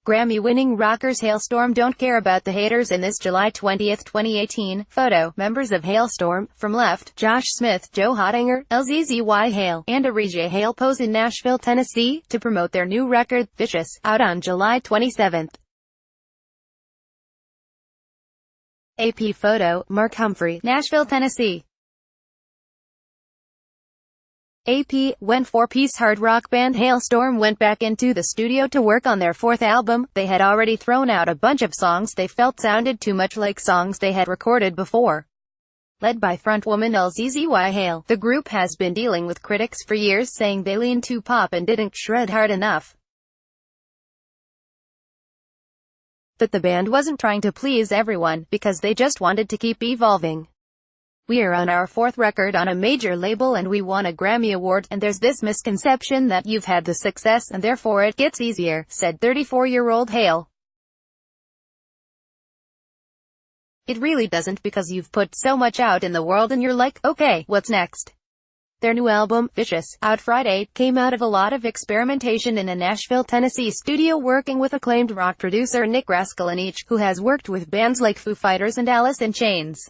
Grammy-winning rockers Halestorm don't care about the haters in this July 20, 2018, photo. Members of Halestorm, from left, Josh Smith, Joe Hottinger, LZZY Hale, and Arije Hale pose in Nashville, Tennessee, to promote their new record, Vicious, out on July 27. AP photo, Mark Humphrey, Nashville, Tennessee. AP, when four-piece hard rock band Halestorm went back into the studio to work on their fourth album, they had already thrown out a bunch of songs they felt sounded too much like songs they had recorded before. Led by frontwoman LZZY Hale, the group has been dealing with critics for years saying they leaned too pop and didn't shred hard enough. But the band wasn't trying to please everyone, because they just wanted to keep evolving. "We are on our fourth record on a major label and we won a Grammy Award, and there's this misconception that you've had the success and therefore it gets easier," said 34-year-old Hale. "It really doesn't, because you've put so much out in the world and you're like, okay, what's next?" Their new album, Vicious, out Friday, came out of a lot of experimentation in a Nashville, Tennessee studio working with acclaimed rock producer Nick Raskulinecz, who has worked with bands like Foo Fighters and Alice in Chains.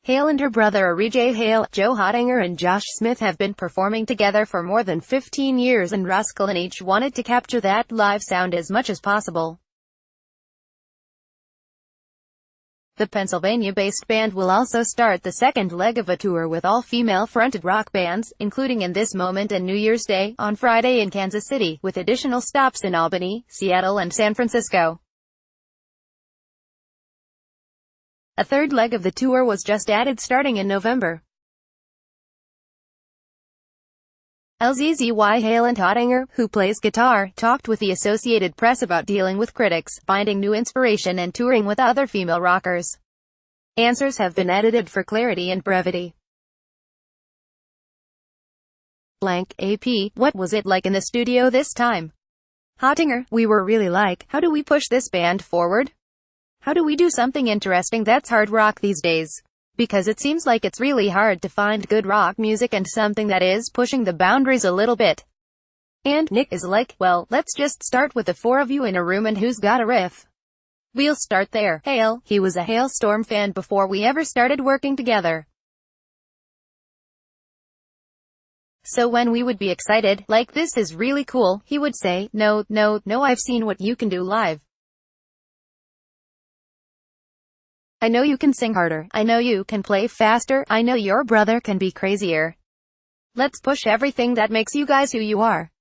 Hale and her brother Arije Hale, Joe Hottinger and Josh Smith have been performing together for more than 15 years, and Raskulinecz wanted to capture that live sound as much as possible. The Pennsylvania-based band will also start the second leg of a tour with all female-fronted rock bands, including In This Moment and New Year's Day, on Friday in Kansas City, with additional stops in Albany, Seattle and San Francisco. A third leg of the tour was just added starting in November. LZZY Hale and Hottinger, who plays guitar, talked with the Associated Press about dealing with critics, finding new inspiration and touring with other female rockers. Answers have been edited for clarity and brevity. AP, what was it like in the studio this time? Hottinger, we were really like, how do we push this band forward? How do we do something interesting that's hard rock these days? Because it seems like it's really hard to find good rock music and something that is pushing the boundaries a little bit. And Nick is like, well, let's just start with the four of you in a room and who's got a riff? We'll start there. Hale, he was a Halestorm fan before we ever started working together. So when we would be excited, like this is really cool, he would say, no, I've seen what you can do live. I know you can sing harder, I know you can play faster, I know your brother can be crazier. Let's push everything that makes you guys who you are.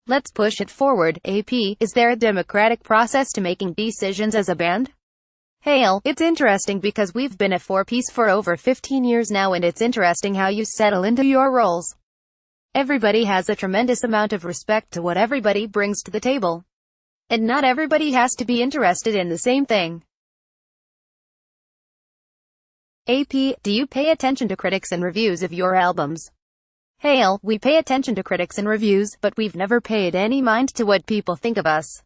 Let's push it forward. AP, is there a democratic process to making decisions as a band? Hale, it's interesting because we've been a four-piece for over 15 years now, and it's interesting how you settle into your roles. Everybody has a tremendous amount of respect to what everybody brings to the table. And not everybody has to be interested in the same thing. AP, do you pay attention to critics and reviews of your albums? Hale, we pay attention to critics and reviews, but we've never paid any mind to what people think of us.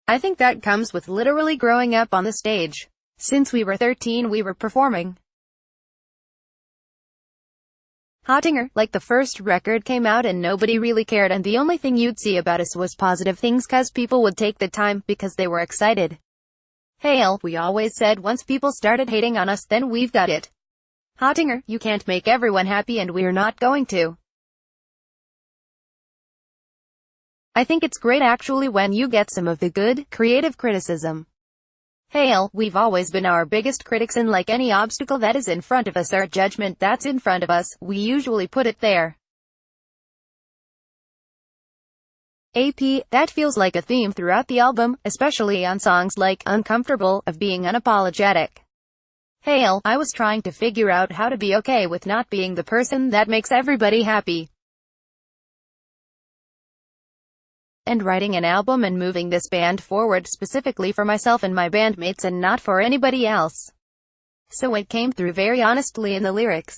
I think that comes with literally growing up on the stage. Since we were 13 we were performing. Hottinger, like the first record came out and nobody really cared, and the only thing you'd see about us was positive things cause people would take the time, because they were excited. Hale, we always said once people started hating on us then we've got it. Hottinger, you can't make everyone happy and we're not going to. I think it's great actually when you get some of the good, creative criticism. Hale, we've always been our biggest critics, and like any obstacle that is in front of us or judgment that's in front of us, we usually put it there. AP, that feels like a theme throughout the album, especially on songs like Uncomfortable, of being unapologetic. Hale, I was trying to figure out how to be okay with not being the person that makes everybody happy. And writing an album and moving this band forward specifically for myself and my bandmates and not for anybody else. So it came through very honestly in the lyrics.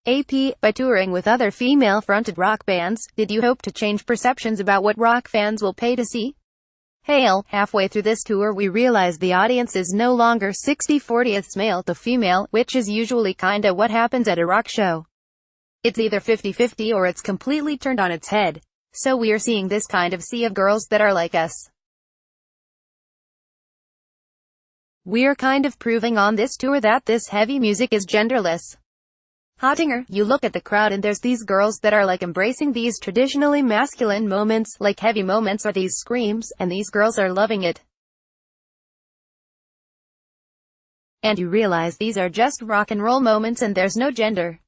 AP, by touring with other female-fronted rock bands, did you hope to change perceptions about what rock fans will pay to see? Hale, halfway through this tour we realized the audience is no longer 60/40 male to female, which is usually kinda what happens at a rock show. It's either 50-50 or it's completely turned on its head. So we are seeing this kind of sea of girls that are like us. We're kind of proving on this tour that this heavy music is genderless. Hotinger, you look at the crowd and there's these girls that are like embracing these traditionally masculine moments, like heavy moments or these screams, and these girls are loving it. And you realize these are just rock and roll moments and there's no gender.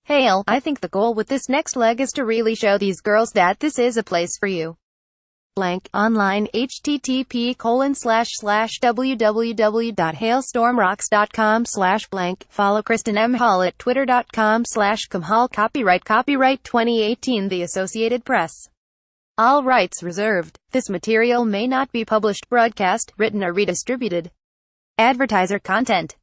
Hale, I think the goal with this next leg is to really show these girls that this is a place for you. Blank, online, http://www.halestormrocks.com/blank. Follow Kristen M. Hall at twitter.com/comhall. Copyright 2018 The Associated Press. All rights reserved. This material may not be published, broadcast, written or redistributed. Advertiser content.